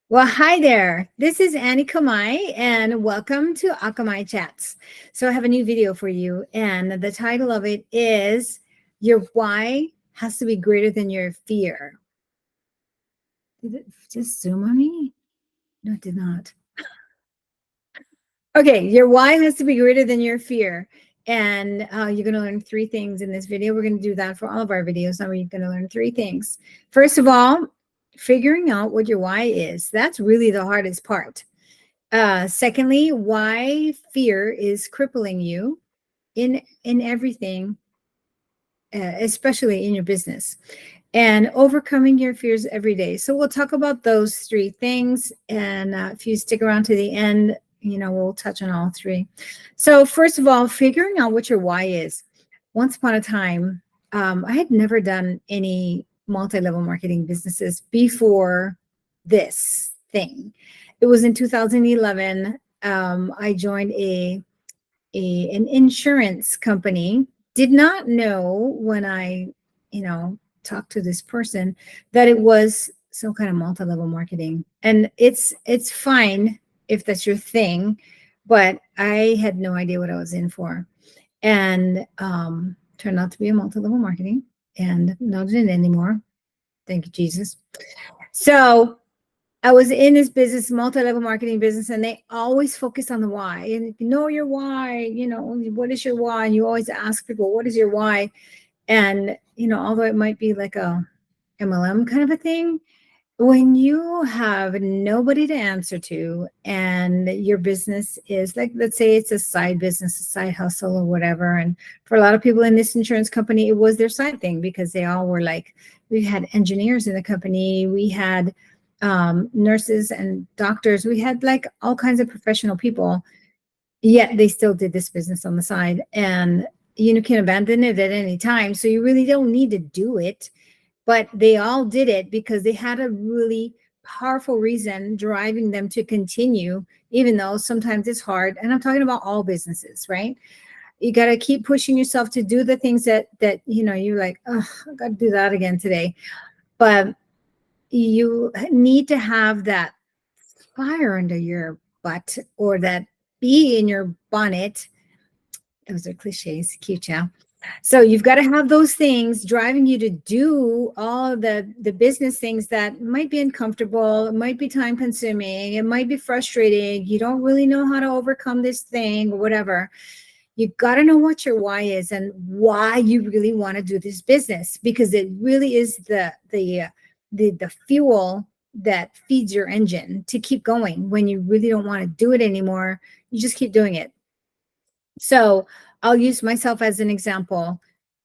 Well, hi there. This is Annie Kamai, and welcome to Akamai Chats. So, I have a new video for you, and the title of it is Your Why Has to Be Greater Than Your Fear. Did it just zoom on me? No, it did not. Okay, your why has to be greater than your fear. And you're going to learn three things in this video. We're going to do that for all of our videos. Now, you're going to learn three things. First of all, figuring out what your why is. That's really the hardest part. Secondly, why fear is crippling you in everything, especially in your business, and overcoming your fears every day. So we'll talk about those three things, and if you stick around to the end, we'll touch on all three. So first of all, figuring out what your why is. Once upon a time, I had never done any multi-level marketing businesses before this thing. It was in 2011. I joined an insurance company. Did not know when I, talked to this person that it was some kind of multi-level marketing. And it's fine if that's your thing, but I had no idea what I was in for. And turned out to be a multi-level marketing, and not in it anymore. Thank you, Jesus. So I was in this business, multi-level marketing business, and they always focus on the why. And if you know your why, what is your why? And you always ask people, what is your why? And, although it might be like a MLM kind of a thing, when you have nobody to answer to and your business is like, let's say it's a side business, a side hustle or whatever. And for a lot of people in this insurance company, it was their side thing because they all were like, we had engineers in the company. We had nurses and doctors. We had like all kinds of professional people, yet they still did this business on the side, and you can abandon it at any time. So you really don't need to do it, but they all did it because they had a really powerful reason driving them to continue, even though sometimes it's hard. And I'm talking about all businesses, right? You got to keep pushing yourself to do the things that you're like, oh, I got to do that again today. But you need to have that fire under your butt, or that bee in your bonnet. Those are cliches, cute, yeah. So you've got to have those things driving you to do all the business things that might be uncomfortable, it might be time consuming, it might be frustrating, you don't really know how to overcome this thing or whatever. You got to know what your why is and why you really want to do this business, because it really is the fuel that feeds your engine to keep going. When you really don't want to do it anymore, you just keep doing it. So I'll use myself as an example.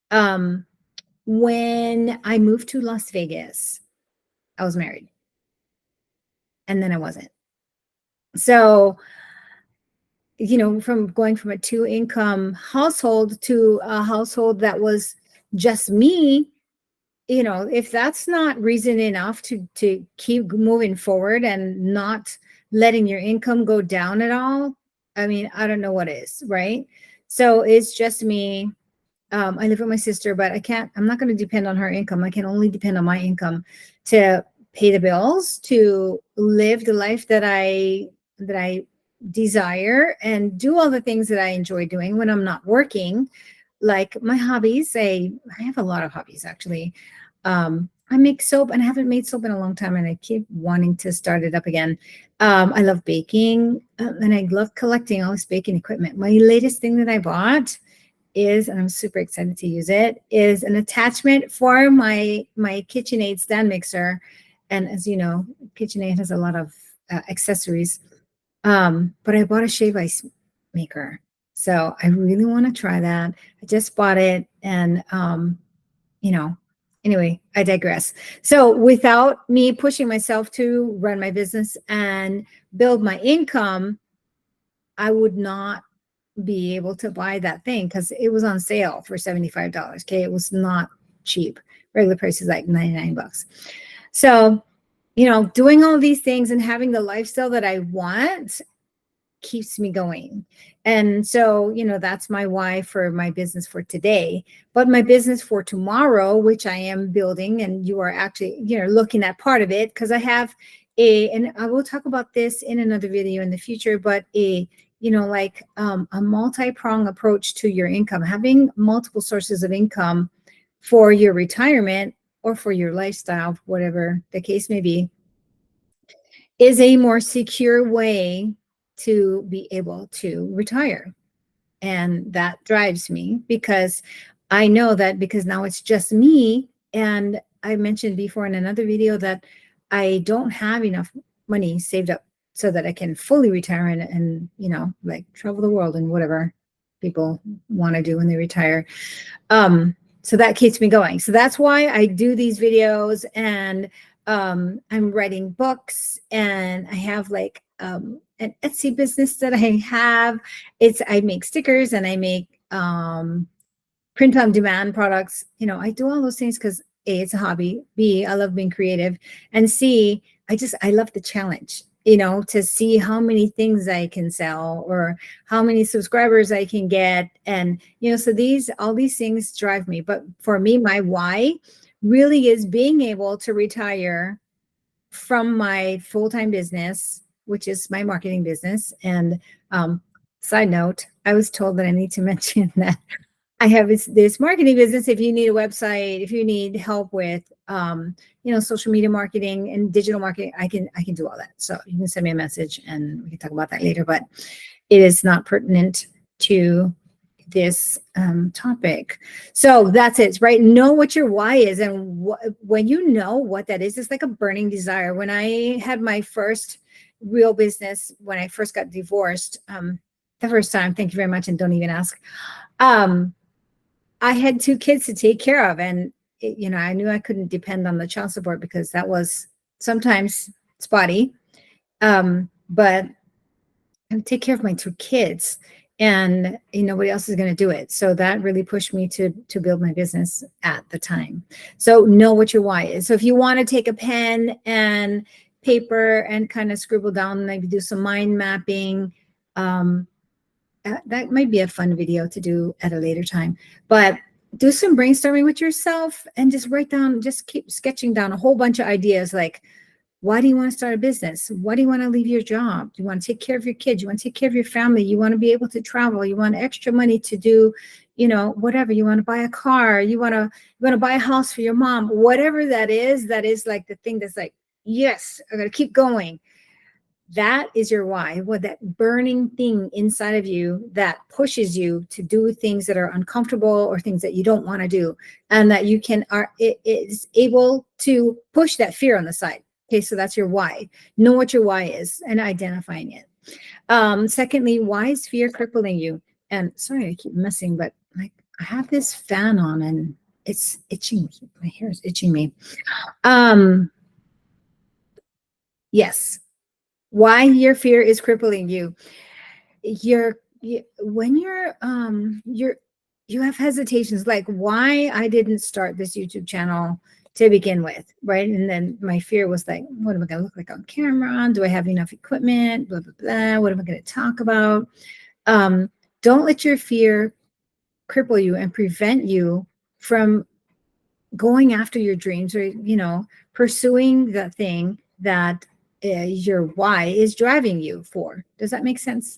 When I moved to Las Vegas, I was married, and then I wasn't. So, from going from a 2-income household to a household that was just me, if that's not reason enough to keep moving forward and not letting your income go down at all, I mean, I don't know what is, right? So it's just me. I live with my sister, but I'm not going to depend on her income. I can only depend on my income to pay the bills, to live the life that I desire, and do all the things that I enjoy doing when I'm not working. Like my hobbies, I have a lot of hobbies actually. I make soap, and I haven't made soap in a long time, and I keep wanting to start it up again. I love baking, and I love collecting all this baking equipment. My latest thing that I bought is, and I'm super excited to use it, is an attachment for my KitchenAid stand mixer. And as you know, KitchenAid has a lot of accessories. But I bought a shave ice maker, so I really want to try that. I just bought it, and anyway, I digress. So without me pushing myself to run my business and build my income, I would not be able to buy that thing because it was on sale for $75. Okay, it was not cheap. Regular price is like $99. So, doing all these things and having the lifestyle that I want keeps me going. And so, that's my why for my business for today. But my business for tomorrow, which I am building, and you are actually, looking at part of it, because I have And I will talk about this in another video in the future, but like a multi-pronged approach to your income, having multiple sources of income for your retirement or for your lifestyle, whatever the case may be, is a more secure way to be able to retire. And that drives me because I know that, because now it's just me. And I mentioned before in another video that I don't have enough money saved up so that I can fully retire and like travel the world and whatever people want to do when they retire. So that keeps me going. So that's why I do these videos, and I'm writing books, and I have like an Etsy business that I have. I make stickers, and I make print on demand products. I do all those things because A, it's a hobby. B, I love being creative. And C, I love the challenge, to see how many things I can sell or how many subscribers I can get. And, so all these things drive me. But for me, my why really is being able to retire from my full-time business, which is my marketing business. And side note, I was told that I need to mention that I have this marketing business. If you need a website, if you need help with, social media marketing and digital marketing, I can do all that. So you can send me a message and we can talk about that later, but it is not pertinent to this topic. So that's it, right? Know what your why is. And when you know what that is, it's like a burning desire. When I had my first real business, when I first got divorced, the first time, thank you very much. And don't even ask. I had 2 kids to take care of, and I knew I couldn't depend on the child support because that was sometimes spotty. But I would take care of my 2 kids, and nobody else is going to do it. So that really pushed me to build my business at the time. So know what your why is. So if you want to take a pen and paper and kind of scribble down, maybe do some mind mapping, that might be a fun video to do at a later time, but do some brainstorming with yourself and just keep sketching down a whole bunch of ideas. Like, why do you want to start a business? Why do you want to leave your job? Do you want to take care of your kids? You want to take care of your family? You want to be able to travel? You want extra money to do, whatever. You want to buy a car? You want to buy a house for your mom? Whatever that is like the thing that's like, yes, I'm going to keep going. That is your why. What that burning thing inside of you that pushes you to do things that are uncomfortable or things that you don't want to do, and that it is able to push that fear on the side. Okay, so that's your why. Know what your why is and identifying it. Secondly, why is fear crippling you? And sorry, I keep messing, but like I have this fan on and it's itching me. My hair is itching me. Yes. Why your fear is crippling you. When you have hesitations, like why I didn't start this YouTube channel to begin with, right? And then my fear was like, what am I going to look like on camera? Do I have enough equipment? Blah, blah, blah. What am I going to talk about? Don't let your fear cripple you and prevent you from going after your dreams, or pursuing the thing that your why is driving you for. Does that make sense?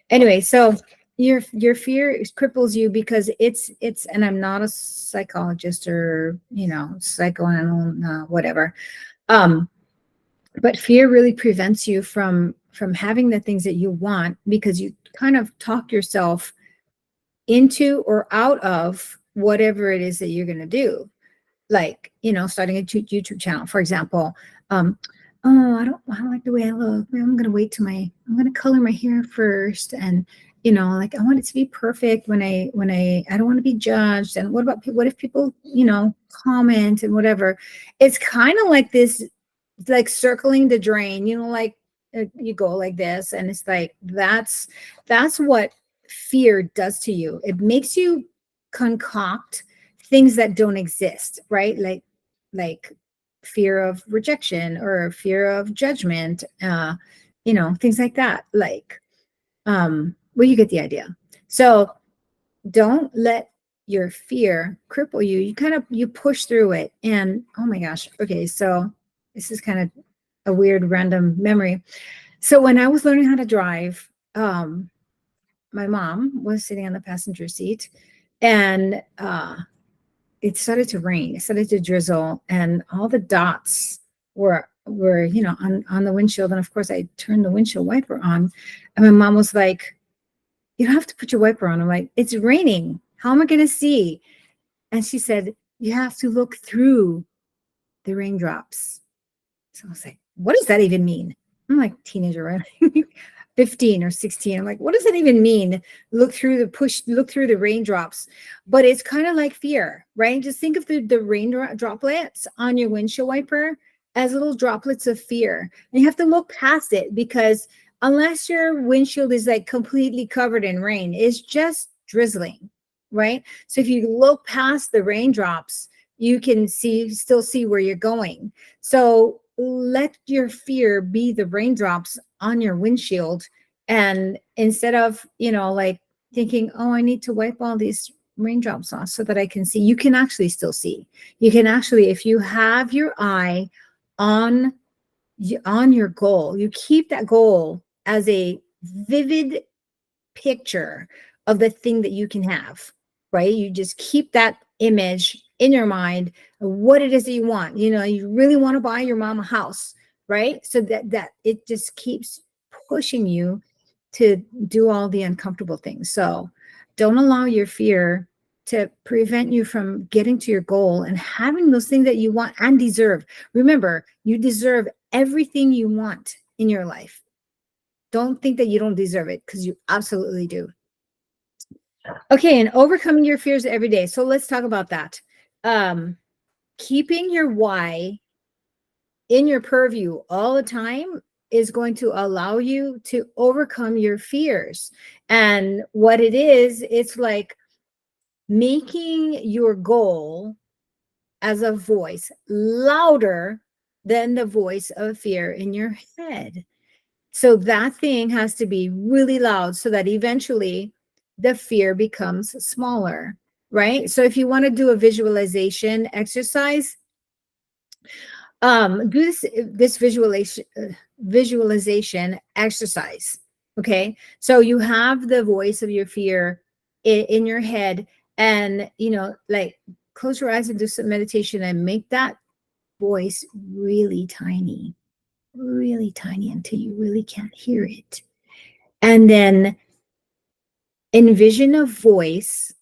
Anyway, so your fear cripples you because it's and I'm not a psychologist or psychoanalyst, whatever, but fear really prevents you from having the things that you want, because you kind of talk yourself into or out of whatever it is that you're going to do. Like, starting a YouTube channel, for example. Oh, I don't like the way I look. I'm going to wait till I'm going to color my hair first. And, like I want it to be perfect when I don't want to be judged. And what if people, comment and whatever. It's kind of like this, like circling the drain, like you go like this. And it's like, that's what fear does to you. It makes you concoct things that don't exist, right? Like fear of rejection or fear of judgment, things like that. Like, well, you get the idea. So don't let your fear cripple you. You push through it. And oh my gosh. Okay. So This is kind of a weird random memory. So when I was learning how to drive, my mom was sitting on the passenger seat, and it started to rain. It started to drizzle, and all the dots were on the windshield. And of course, I turned the windshield wiper on, and my mom was like, "You don't have to put your wiper on." I'm like, "It's raining. How am I going to see?" And she said, "You have to look through the raindrops." So I was like, "What does that even mean?" I'm like teenager, right? 15 or 16. I'm like, what does that even mean? Look through the raindrops. But it's kind of like fear, right? Just think of the rain droplets on your windshield wiper as little droplets of fear. And you have to look past it, because unless your windshield is like completely covered in rain, it's just drizzling, right? So if you look past the raindrops, you can still see where you're going. So let your fear be the raindrops on your windshield. And instead of, like thinking, oh, I need to wipe all these raindrops off so that I can see, you can actually still see. You can actually, if you have your eye on your goal, you keep that goal as a vivid picture of the thing that you can have, right? You just keep that image in your mind of what it is that you want. You really want to buy your mom a house, right? So that it just keeps pushing you to do all the uncomfortable things. So don't allow your fear to prevent you from getting to your goal and having those things that you want and deserve. Remember, you deserve everything you want in your life. Don't think that you don't deserve it, because you absolutely do. Okay, and overcoming your fears every day. So let's talk about that. Keeping your why in your purview all the time is going to allow you to overcome your fears. And what it is, it's like making your goal as a voice louder than the voice of fear in your head. So that thing has to be really loud so that eventually the fear becomes smaller, right? So if you want to do a visualization exercise, do this visualization exercise. Okay, so you have the voice of your fear in your head, and like close your eyes and do some meditation and make that voice really tiny until you really can't hear it. And then envision a voice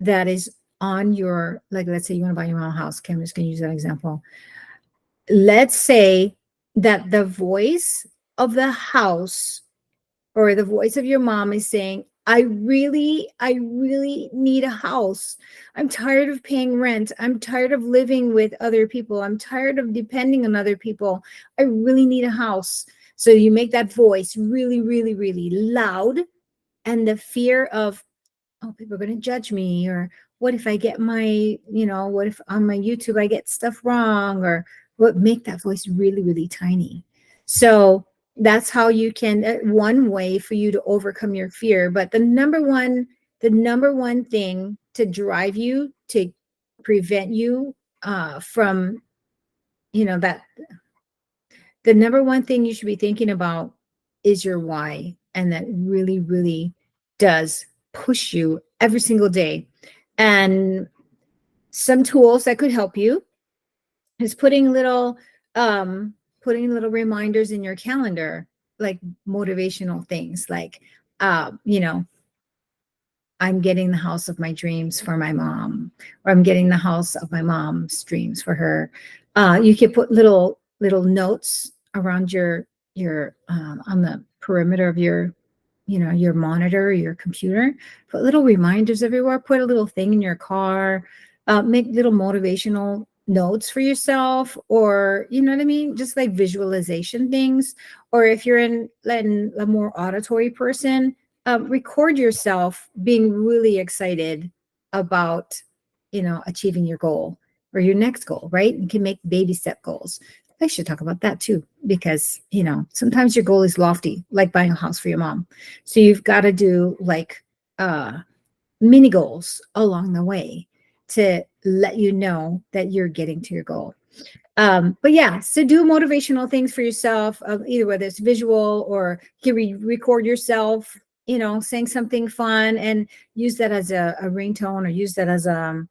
that is on your, like, let's say you want to buy your mom a house. Okay, I'm just going to use that example. Let's say that the voice of the house or the voice of your mom is saying, I really need a house. I'm tired of paying rent. I'm tired of living with other people. I'm tired of depending on other people. I really need a house. So you make that voice really loud, and the fear of, oh, people are going to judge me, or what if I get what if on my YouTube I get stuff wrong, or what, make that voice really tiny. So that's how you can, one way for you to overcome your fear. But the number one thing to drive you, to prevent you from, that, the number one thing you should be thinking about is your why. And that really does push you every single day. And some tools that could help you is putting little reminders in your calendar, like motivational things, like I'm getting the house of my dreams for my mom, or I'm getting the house of my mom's dreams for her. You could put little notes around your on the perimeter of your monitor, your computer. Put little reminders everywhere. Put a little thing in your car. Make little motivational notes for yourself, or you know what I mean, just like visualization things. Or if you're in a more auditory person, record yourself being really excited about achieving your goal or your next goal, right? You can make baby step goals. I should talk about that too, because sometimes your goal is lofty, like buying a house for your mom. So you've got to do like mini goals along the way to let you know that you're getting to your goal. But yeah, so do motivational things for yourself, either whether it's visual or you can record yourself, saying something fun and use that as a ringtone, or use that as a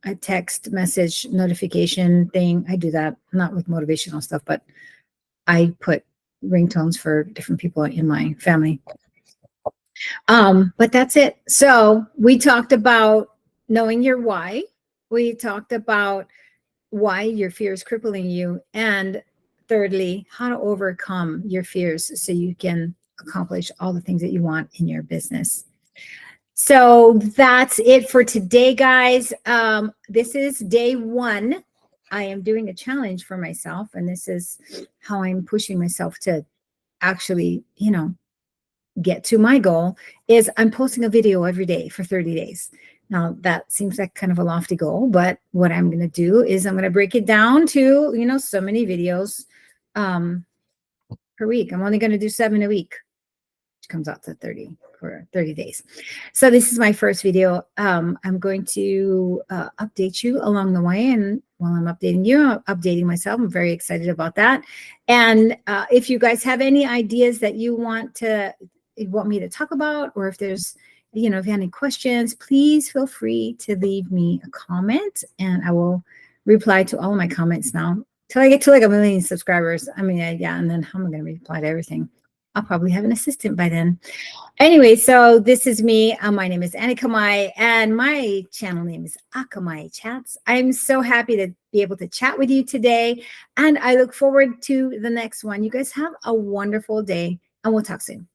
a text message notification thing. I do that not with motivational stuff, but I put ringtones for different people in my family. But that's it. So we talked about knowing your why. We talked about why your fear is crippling you. And thirdly, how to overcome your fears so you can accomplish all the things that you want in your business. So that's it for today, guys. This is day 1. I am doing a challenge for myself, and this is how I'm pushing myself to actually, get to my goal. Is I'm posting a video every day for 30 days. Now that seems like kind of a lofty goal, but what I'm going to do is I'm going to break it down to, so many videos per week. I'm only going to do 7 a week, which comes out to 30 for 30 days. So this is my first video. I'm going to update you along the way. And while I'm updating you, I'm updating myself. I'm very excited about that. And if you guys have any ideas that you want me to talk about, or if there's, if you have any questions, please feel free to leave me a comment, and I will reply to all of my comments now till I get to like 1 million subscribers. I mean, yeah, and then how am I going to reply to everything? I'll probably have an assistant by then. Anyway, so this is me. My name is Annie Kamai, and my channel name is Akamai Chats. I'm so happy to be able to chat with you today, and I look forward to the next one. You guys have a wonderful day, and we'll talk soon.